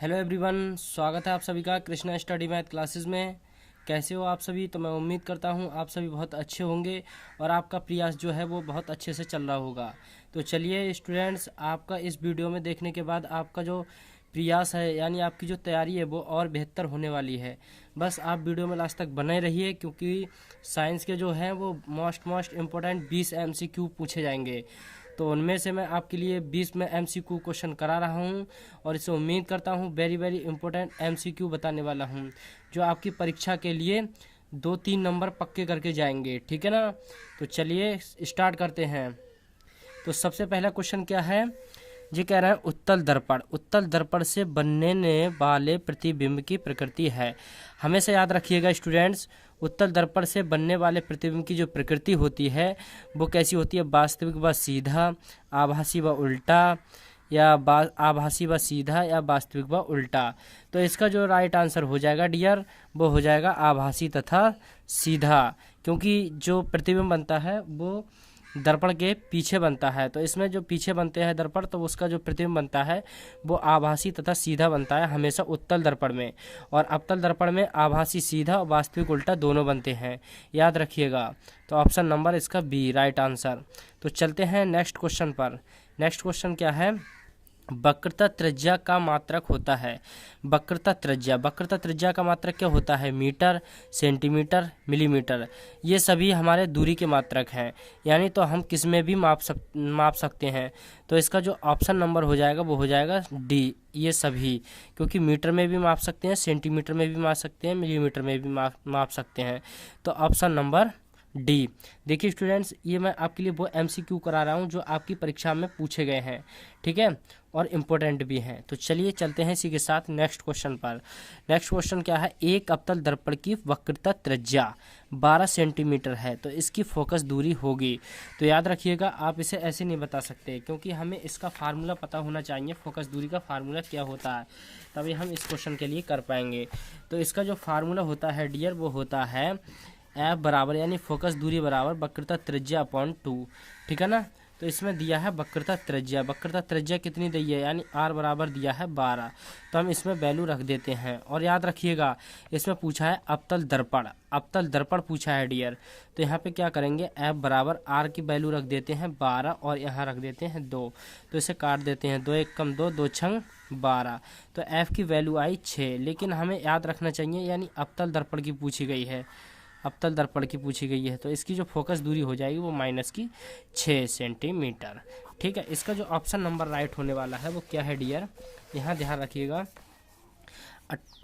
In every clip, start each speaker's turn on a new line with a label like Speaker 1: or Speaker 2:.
Speaker 1: Hello everyone, स्वागत है आप सभी का कृष्णा स्टडी मैथ क्लासेस में। कैसे हो आप सभी? तो मैं उम्मीद करता हूँ आप सभी बहुत अच्छे होंगे और आपका प्रयास जो है वो बहुत अच्छे से चल रहा होगा। तो चलिए स्टूडेंट्स, आपका इस वीडियो में देखने के बाद आपका जो प्रयास है यानी आपकी जो तैयारी है वो और बेहतर होने वाली है। बस आप वीडियो में लास्ट तक बने रहिए क्योंकि साइंस के जो हैं वो मोस्ट इम्पोर्टेंट 20 MCQ पूछे जाएंगे। तो उनमें से मैं आपके लिए 20 में MCQ क्वेश्चन करा रहा हूँ और इसे उम्मीद करता हूँ वेरी इंपॉर्टेंट MCQ बताने वाला हूँ जो आपकी परीक्षा के लिए 2-3 नंबर पक्के करके जाएंगे। ठीक है ना? तो चलिए स्टार्ट करते हैं। तो सबसे पहला क्वेश्चन क्या है? ये कह रहा है उत्तल दर्पण से बनने वाले प्रतिबिंब की प्रकृति है। हमेशा याद रखिएगा स्टूडेंट्स, उत्तल दर्पण से बनने वाले प्रतिबिंब की जो प्रकृति होती है वो कैसी होती है? वास्तविक व सीधा, आभासी व उल्टा, या आभासी व सीधा, या वास्तविक व उल्टा। तो इसका जो राइट आंसर हो जाएगा डियर वो हो जाएगा आभासी तथा सीधा, क्योंकि जो प्रतिबिंब बनता है वो दर्पण के पीछे बनता है। तो इसमें जो पीछे बनते हैं दर्पण, तो उसका जो प्रतिबिंब बनता है वो आभासी तथा सीधा बनता है हमेशा उत्तल दर्पण में, और अवतल दर्पण में आभासी सीधा और वास्तविक उल्टा दोनों बनते हैं, याद रखिएगा। तो ऑप्शन नंबर इसका बी राइट आंसर। तो चलते हैं नेक्स्ट क्वेश्चन पर। नेक्स्ट क्वेश्चन क्या है? वक्रता त्रिज्या का मात्रक होता है। वक्रता त्रिज्या का मात्रक क्या होता है? Metre, centimetre, millimetre. ये सभी हमारे दूरी के मात्रक हैं, यानी तो हम किस में भी माप सकते हैं। तो इसका जो ऑप्शन नंबर हो जाएगा वो हो जाएगा डी, ये सभी, क्योंकि मीटर में भी माप सकते हैं, सेंटीमीटर में भी माप सकते हैं, मिलीमीटर में भी माप सकते हैं। तो ऑप्शन नंबर डी। देखिए स्टूडेंट्स, ये मैं आपके लिए वो MCQ करा रहा हूँ जो आपकी परीक्षा में पूछे गए हैं, ठीक है, और इम्पोर्टेंट भी हैं। तो चलिए चलते हैं इसी के साथ नेक्स्ट क्वेश्चन पर। नेक्स्ट क्वेश्चन क्या है? एक अवतल दर्पण की वक्रता त्रिज्या 12 सेंटीमीटर है, तो इसकी फोकस दूरी होगी। तो याद रखिएगा, आप इसे ऐसे नहीं बता सकते क्योंकि हमें इसका फार्मूला पता होना चाहिए, फोकस दूरी का फार्मूला क्या होता है, तभी हम इस क्वेश्चन के लिए कर पाएंगे। तो इसका जो फार्मूला होता है डियर वो होता है F बराबर, यानी फोकस दूरी बराबर वक्रता त्रिज्या अपॉन 2। ठीक है ना? तो इसमें दिया है वक्रता त्रिज्या कितनी दी है, यानी R बराबर दिया है 12। तो हम इसमें वैल्यू रख देते हैं। और याद रखिएगा, इसमें पूछा है अवतल दर्पण पूछा है डियर। तो यहाँ पे क्या करेंगे? F बराबर R की वैल्यू रख देते हैं 12 और यहाँ रख देते हैं 2। तो इसे काट देते हैं, 2 1 कम 2, 2 छंग 12। तो F की वैल्यू आई 6। लेकिन हमें याद रखना चाहिए, यानी अवतल दर्पण की पूछी गई है, तो इसकी जो फोकस दूरी हो जाएगी वो -6 सेंटीमीटर। ठीक है, इसका जो ऑप्शन नंबर राइट होने वाला है वो क्या है डियर? यहाँ ध्यान रखिएगा,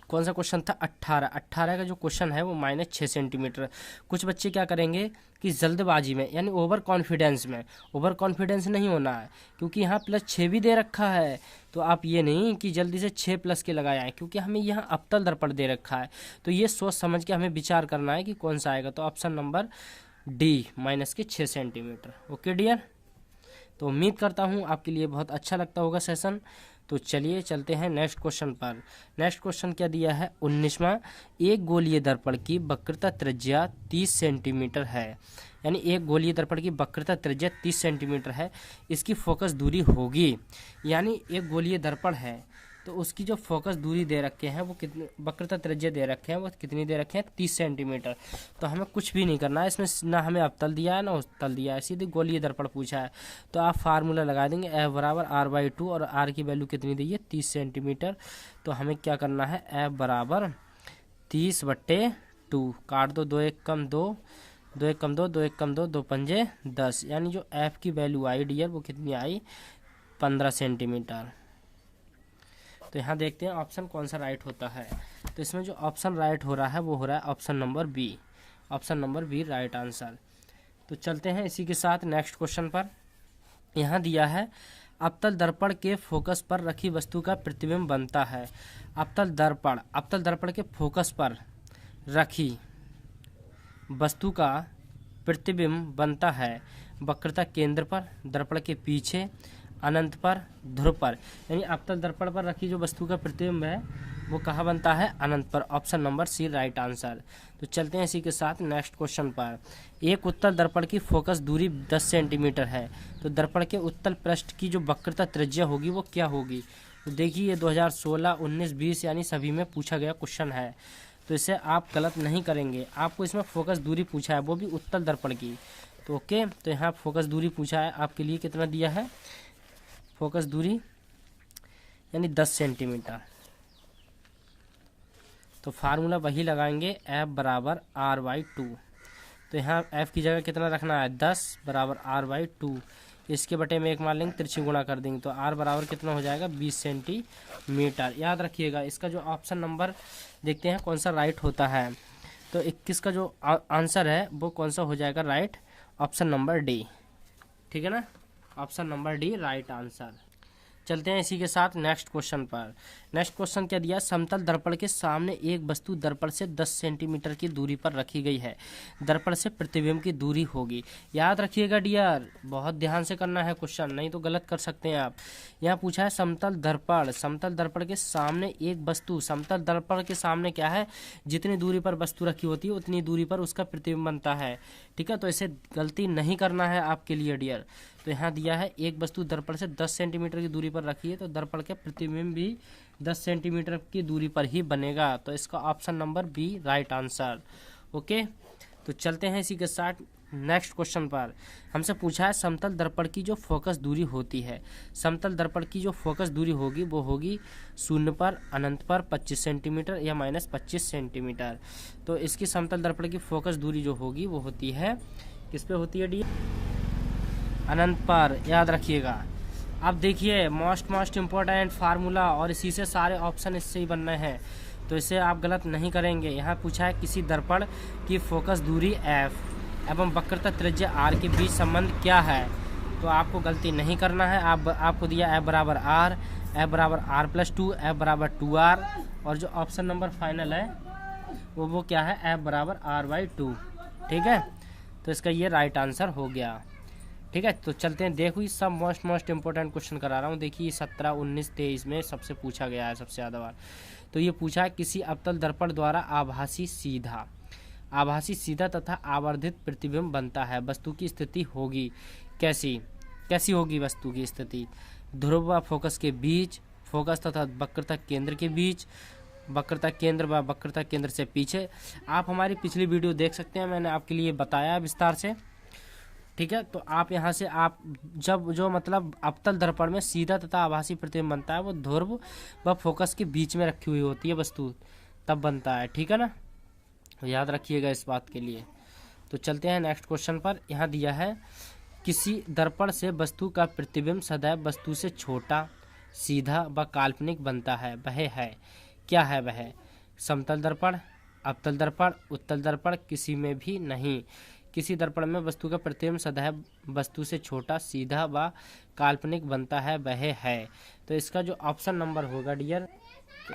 Speaker 1: कौन सा क्वेश्चन था? 18 का जो क्वेश्चन है वो -6 सेंटीमीटर। कुछ बच्चे क्या करेंगे कि जल्दबाजी में, यानी ओवर कॉन्फिडेंस नहीं होना है, क्योंकि यहाँ +6 भी दे रखा है। तो आप ये नहीं कि जल्दी से 6 प्लस के लगाए आए, क्योंकि हमें यहाँ अवतल दर्पण दे रखा है। तो ये सोच समझ के हमें विचार करना है कि कौन सा आएगा। तो option number D -6 centimetre. Okay dear, तो उम्मीद करता हूँ आपके लिए बहुत अच्छा लगता होगा सेशन। तो चलिए चलते हैं नेक्स्ट क्वेश्चन पर। नेक्स्ट क्वेश्चन क्या दिया है? 19वां, एक गोलीय दर्पण की वक्रता त्रिज्या 30 सेंटीमीटर है, यानी एक गोलीय दर्पण की वक्रता त्रिज्या 30 सेंटीमीटर है, इसकी फोकस दूरी होगी। यानी एक गोलीय दर्पण है तो उसकी जो फोकस दूरी दे रखे हैं वो कितनी, वक्रता त्रिज्या दे रखे हैं वो कितनी दे रखे हैं? 30 सेंटीमीटर। तो हमें कुछ भी नहीं करना है इसमें, ना हमें अवतल दिया है ना उत्तल दिया है, सीधे गोलीय दर्पण पूछा है। तो आप फार्मूला लगा देंगे, F बराबर R/2, और R की वैल्यू कितनी दी है? 30 सेंटीमीटर। तो हमें क्या करना है? F बराबर 30/2, काट दो, 2 1 कम 2, 2 1 कम 2, 2 1 कम 2, 2 पंजे 10, यानी जो F की वैल्यू आई डियर वो कितनी आई? 15 सेंटीमीटर। तो यहाँ देखते हैं ऑप्शन कौन सा राइट होता है। तो इसमें जो ऑप्शन राइट हो रहा है वो हो रहा है option number B right answer. तो चलते हैं इसी के साथ नेक्स्ट क्वेश्चन पर। यहाँ दिया है अवतल दर्पण के फोकस पर रखी वस्तु का प्रतिबिंब बनता है। अवतल दर्पण के फोकस पर रखी वस्तु का प्रतिबिंब बनता है वक्रता केंद्र पर, दर्पण के पीछे, अनंत पर, ध्रुव पर। यानी अवतल दर्पण पर रखी जो वस्तु का प्रतिबिंब है वो कहाँ बनता है? अनंत पर। Option number C right answer. तो चलते हैं इसी के साथ नेक्स्ट क्वेश्चन पर। एक उत्तल दर्पण की फोकस दूरी 10 सेंटीमीटर है, तो दर्पण के उत्तल पृष्ठ की जो वक्रता त्रिज्या होगी वो क्या होगी? तो देखिए ये 2016, 19, 20 यानी सभी में पूछा गया क्वेश्चन है, तो इसे आप गलत नहीं करेंगे। आपको इसमें फोकस दूरी पूछा है, वो भी उत्तल दर्पण की। तो ओके, तो यहाँ फोकस दूरी पूछा है आपके लिए, कितना दिया है फोकस दूरी, यानी 10 सेंटीमीटर। तो फार्मूला वही लगाएंगे, F बराबर R/2। तो यहाँ F की जगह कितना रखना है, 10 बराबर R/2। इसके बटे में 1 मान लेंगे, तिरछी गुणा कर देंगे, तो R बराबर कितना हो जाएगा, 20 सेंटीमीटर। याद रखिएगा, इसका जो ऑप्शन नंबर देखते हैं कौन सा राइट होता है। तो 21 का जो आंसर है वो कौन सा हो जाएगा, राइट, ऑप्शन नंबर डी। ठीक है ना, option number D right answer. चलते हैं इसी के साथ नेक्स्ट क्वेश्चन पर। नेक्स्ट क्वेश्चन क्या दिया, समतल दर्पण के सामने एक वस्तु दर्पण से 10 सेंटीमीटर की दूरी पर रखी गई है, दर्पण से प्रतिबिंब की दूरी होगी। याद रखिएगा डियर, बहुत ध्यान से करना है क्वेश्चन, नहीं तो गलत कर सकते हैं आप। यहाँ पूछा है समतल दर्पण के सामने एक वस्तु, समतल दर्पण के सामने क्या है, जितनी दूरी पर वस्तु रखी होती है उतनी दूरी पर उसका प्रतिबिंब बनता है। ठीक है, तो इसे गलती नहीं करना है आपके लिए डियर। तो यहाँ दिया है एक वस्तु दर्पण से 10 सेंटीमीटर की दूरी पर रखी है, तो दर्पण के प्रतिबिंब भी 10 सेंटीमीटर की दूरी पर ही बनेगा। तो इसका option number B right answer. Okay, तो चलते हैं इसी के साथ नेक्स्ट क्वेश्चन पर। हमसे पूछा है समतल दर्पण की जो फोकस दूरी होती है, समतल दर्पण की जो फोकस दूरी होगी वो होगी 0 पर, अनंत पर 25 सेंटीमीटर या -25 सेंटीमीटर। तो इसकी समतल दर्पण की फोकस दूरी जो होगी वो होती है, किस पे होती है डी, अनंत पर। याद रखिएगा। अब देखिए मोस्ट इम्पोर्टेंट फार्मूला, और इसी से सारे ऑप्शन इससे ही बनने हैं, तो इसे आप गलत नहीं करेंगे। यहाँ पूछा है किसी दर्पण की फोकस दूरी f एवं वक्रता त्रिज्या r के बीच संबंध क्या है, तो आपको गलती नहीं करना है। आपको दिया f बराबर r, f बराबर r+2, f बराबर 2r, और जो ऑप्शन नंबर फाइनल है वो क्या है, f बराबर r/2। ठीक है, तो इसका ये राइट आंसर हो गया। ठीक है, तो चलते हैं, देखो ये सब मोस्ट इंपॉर्टेंट क्वेश्चन करा रहा हूँ। देखिए 17, 19, 23 में सबसे पूछा गया है सबसे ज़्यादा बार। तो ये पूछा है किसी अवतल दर्पण द्वारा आभासी सीधा तथा आवर्धित प्रतिबिंब बनता है, वस्तु की स्थिति होगी कैसी होगी वस्तु की स्थिति, ध्रुव व फोकस के बीच, फोकस तथा वक्रता केंद्र के बीच, वक्रता केंद्र व वक्रता केंद्र से पीछे। आप हमारी पिछली वीडियो देख सकते हैं, मैंने आपके लिए बताया विस्तार से। ठीक है, तो आप यहाँ से आप जब जो मतलब अवतल दर्पण में सीधा तथा आभासी प्रतिबिंब बनता है वो ध्रुव व फोकस के बीच में रखी हुई होती है वस्तु, तब बनता है। ठीक है ना, याद रखिएगा इस बात के लिए। तो चलते हैं नेक्स्ट क्वेश्चन पर। यहाँ दिया है किसी दर्पण से वस्तु का प्रतिबिंब सदैव वस्तु से छोटा, सीधा व काल्पनिक बनता है, वह है क्या है वह, समतल दर्पण, अवतल दर्पण, उत्तल दर्पण, किसी में भी नहीं। किसी दर्पण में वस्तु का प्रतिबिंब सदैव वस्तु से छोटा, सीधा व काल्पनिक बनता है, वह है। तो इसका जो ऑप्शन नंबर होगा डियर, तो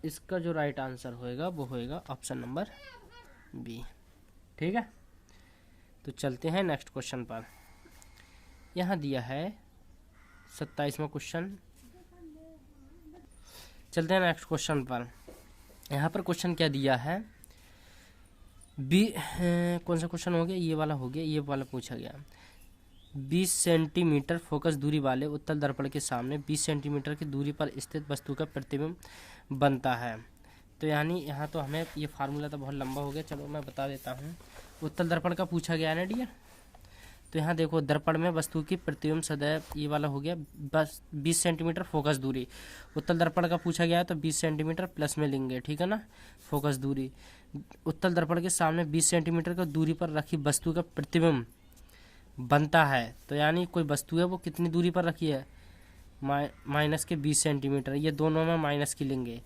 Speaker 1: इसका जो राइट आंसर होएगा वो होएगा ऑप्शन नंबर बी। ठीक है, तो चलते हैं नेक्स्ट क्वेश्चन पर। यहाँ दिया है 27वां क्वेश्चन। चलते हैं नेक्स्ट क्वेश्चन पर। यहाँ पर क्वेश्चन क्या दिया है, कौन सा क्वेश्चन हो गया, ये वाला हो गया, ये वाला पूछा गया। 20 सेंटीमीटर फोकस दूरी वाले उत्तल दर्पण के सामने 20 सेंटीमीटर की दूरी पर स्थित वस्तु का प्रतिबिंब बनता है। तो यानी यहाँ तो हमें ये फार्मूला तो बहुत लंबा हो गया, चलो मैं बता देता हूँ। उत्तल दर्पण का पूछा गया है ना डियर, तो यहाँ देखो दर्पण में वस्तु की प्रतिबिंब सदैव, ये वाला हो गया, बस 20 सेंटीमीटर फोकस दूरी। उत्तल दर्पण का पूछा गया है तो 20 सेंटीमीटर प्लस में लेंगे, ठीक है ना, फोकस दूरी। उत्तल दर्पण के सामने 20 सेंटीमीटर का दूरी पर रखी वस्तु का प्रतिबिंब बनता है, तो यानी कोई वस्तु है वो कितनी दूरी पर रखी है, माइनस के 20 सेंटीमीटर, ये दोनों में माइनस की लेंगे।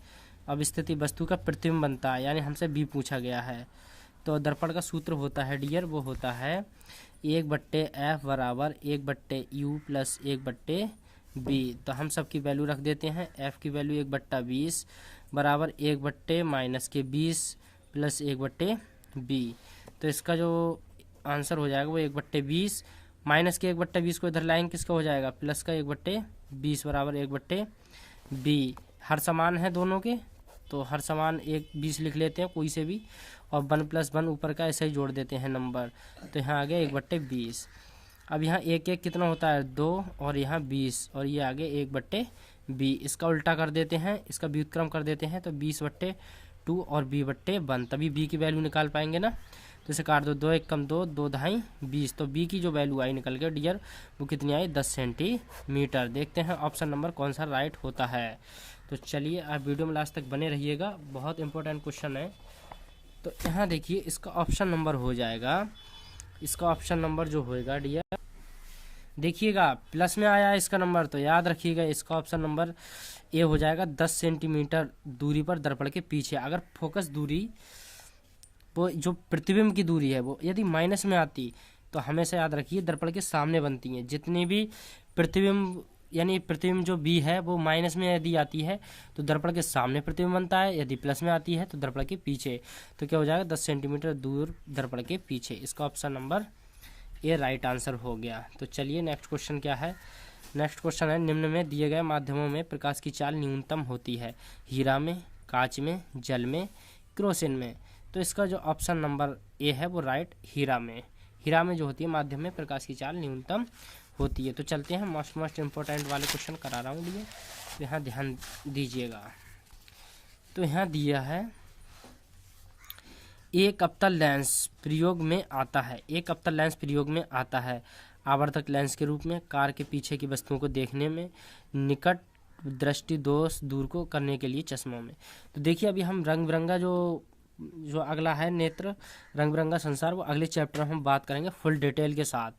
Speaker 1: अब स्थिति वस्तु का प्रतिबिंब बनता है, यानी हमसे बी पूछा गया है। तो दर्पण का सूत्र होता है डियर, वो होता है 1/f बराबर 1/u प्लस 1/b। तो हम सब की वैल्यू रख देते हैं। f की वैल्यू 1/20 बराबर 1/-20 प्लस 1/b। तो इसका जो आंसर हो जाएगा वो 1/20, माइनस के 1/20 को इधर लाएंगे, किसका हो जाएगा, प्लस का 1/20 बराबर 1/b। हर समान है दोनों के, तो हर समान 1/20 लिख लेते हैं कोई से भी, और 1+1 ऊपर का ऐसे ही जोड़ देते हैं नंबर। तो यहाँ आ गया 1/20। अब यहाँ 1 कितना होता है, 2, और यहाँ 20, और ये आ गया 1/20। बी। इसका उल्टा कर देते हैं, इसका व्युत्क्रम कर देते हैं तो 20/2 और b/1, तभी b की वैल्यू निकाल पाएंगे ना। तो इसे काट दो, 2 1 कम 2, 2 ढाई 20। तो b की जो वैल्यू आई निकल के डियर वो कितनी आई, 10 सेंटीमीटर। देखते हैं ऑप्शन नंबर कौन सा राइट होता है। तो चलिए आप वीडियो में लास्ट तक बने रहिएगा, बहुत इंपॉर्टेंट क्वेश्चन है। तो यहाँ देखिए इसका ऑप्शन नंबर हो जाएगा, इसका ऑप्शन नंबर जो होएगा डियर देखिएगा प्लस में आया है इसका नंबर, तो याद रखिएगा इसका ऑप्शन नंबर ए हो जाएगा। 10 सेंटीमीटर दूरी पर दर्पण के पीछे। अगर फोकस दूरी वो जो प्रतिबिंब की दूरी है वो यदि माइनस में आती तो हमेशा याद रखिए दर्पण के सामने बनती हैं। जितनी भी प्रतिबिंब यानी प्रतिबिंब जो बी है वो माइनस में यदि आती है तो दर्पण के सामने प्रतिबिंब बनता है, यदि प्लस में आती है तो दर्पण के पीछे। तो क्या हो जाएगा, 10 सेंटीमीटर दूर दर्पण के पीछे। इसका option number A right answer हो गया। तो चलिए नेक्स्ट क्वेश्चन क्या है। नेक्स्ट क्वेश्चन है, निम्न में दिए गए माध्यमों में प्रकाश की चाल न्यूनतम होती है, हीरा में, कांच में, जल में, केरोसिन में। तो इसका जो ऑप्शन नंबर ए है वो राइट हीरा में। हीरा में जो होती है माध्यम में प्रकाश की चाल न्यूनतम होती है। तो चलते हैं, मोस्ट इंपॉर्टेंट वाले क्वेश्चन करा रहा हूँ लिए, तो यहाँ ध्यान दीजिएगा। तो यहाँ दिया है, एक अवतल लेंस प्रयोग में आता है, एक अवतल लेंस प्रयोग में आता है आवर्धक लेंस के रूप में, कार के पीछे की वस्तुओं को देखने में, निकट दृष्टि दोष दूर को करने के लिए चश्मों में। तो देखिए अभी हम रंग बिरंगा जो अगला है नेत्र रंग बिरंगा संसार, वो अगले चैप्टर में हम बात करेंगे फुल डिटेल के साथ।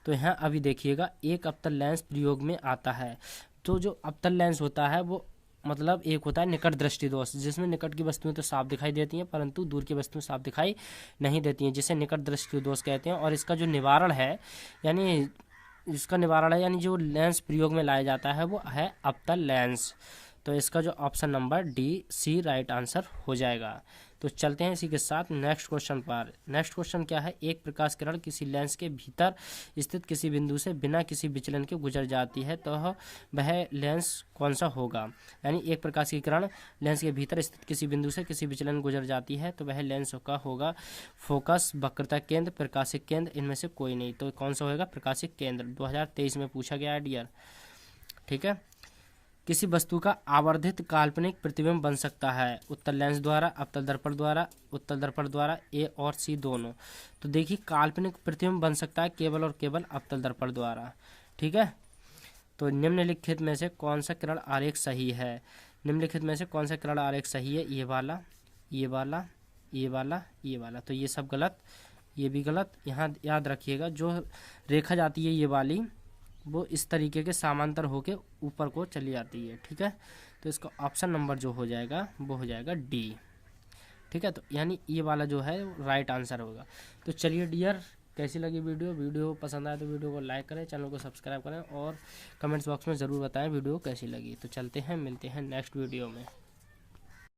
Speaker 1: तो यहाँ अभी देखिएगा एक अवतल लेंस प्रयोग में आता है। तो जो अवतल लेंस होता है वो मतलब एक होता है निकट दृष्टि दोष, जिसमें निकट की वस्तुएं तो साफ दिखाई देती हैं परंतु दूर की वस्तुएं साफ दिखाई नहीं देती हैं, जिसे निकट दृष्टि दोष कहते हैं। और इसका जो निवारण है यानी जो लेंस प्रयोग में लाया जाता है वो है अवतल लेंस। तो इसका जो option number D C right answer हो जाएगा। तो चलते हैं इसी के साथ नेक्स्ट क्वेश्चन पर। नेक्स्ट क्वेश्चन क्या है, एक प्रकाश किरण किसी लेंस के भीतर स्थित किसी बिंदु से बिना किसी विचलन के गुजर जाती है तो वह लेंस कौन सा होगा। यानी एक प्रकाश की किरण लेंस के भीतर स्थित किसी बिंदु से किसी विचलन गुजर जाती है तो वह लेंस का होगा फोकस, वक्रता केंद्र, प्रकाशिक केंद्र, इनमें से कोई नहीं। तो कौन सा होगा, प्रकाशिक केंद्र। 2023 में पूछा गया है डियर, ठीक है। किसी वस्तु का आवर्धित काल्पनिक प्रतिबिंब बन सकता है उत्तल लेंस द्वारा, अवतल दर्पण द्वारा, उत्तल दर्पण द्वारा, ए और सी दोनों। तो देखिए काल्पनिक प्रतिबिंब बन सकता है केवल और केवल अवतल दर्पण द्वारा, ठीक है। तो निम्नलिखित में से कौन सा किरण आरेख सही है, निम्नलिखित में से कौन सा किरण आरेख सही है, ये वाला, ये वाला, ये वाला, ये वाला। तो ये सब गलत, ये भी गलत। यहाँ याद रखिएगा जो रेखा जाती है ये वाली वो इस तरीके के समांतर होके ऊपर को चली जाती है, ठीक है। तो इसका ऑप्शन नंबर जो हो जाएगा वो हो जाएगा डी, ठीक है। तो यानी ये वाला जो है राइट आंसर होगा। तो चलिए डियर, कैसी लगी वीडियो पसंद आए तो वीडियो को लाइक करें, चैनल को सब्सक्राइब करें और कमेंट्स बॉक्स में ज़रूर बताएं वीडियो कैसी लगी। तो चलते हैं, मिलते हैं नेक्स्ट वीडियो में।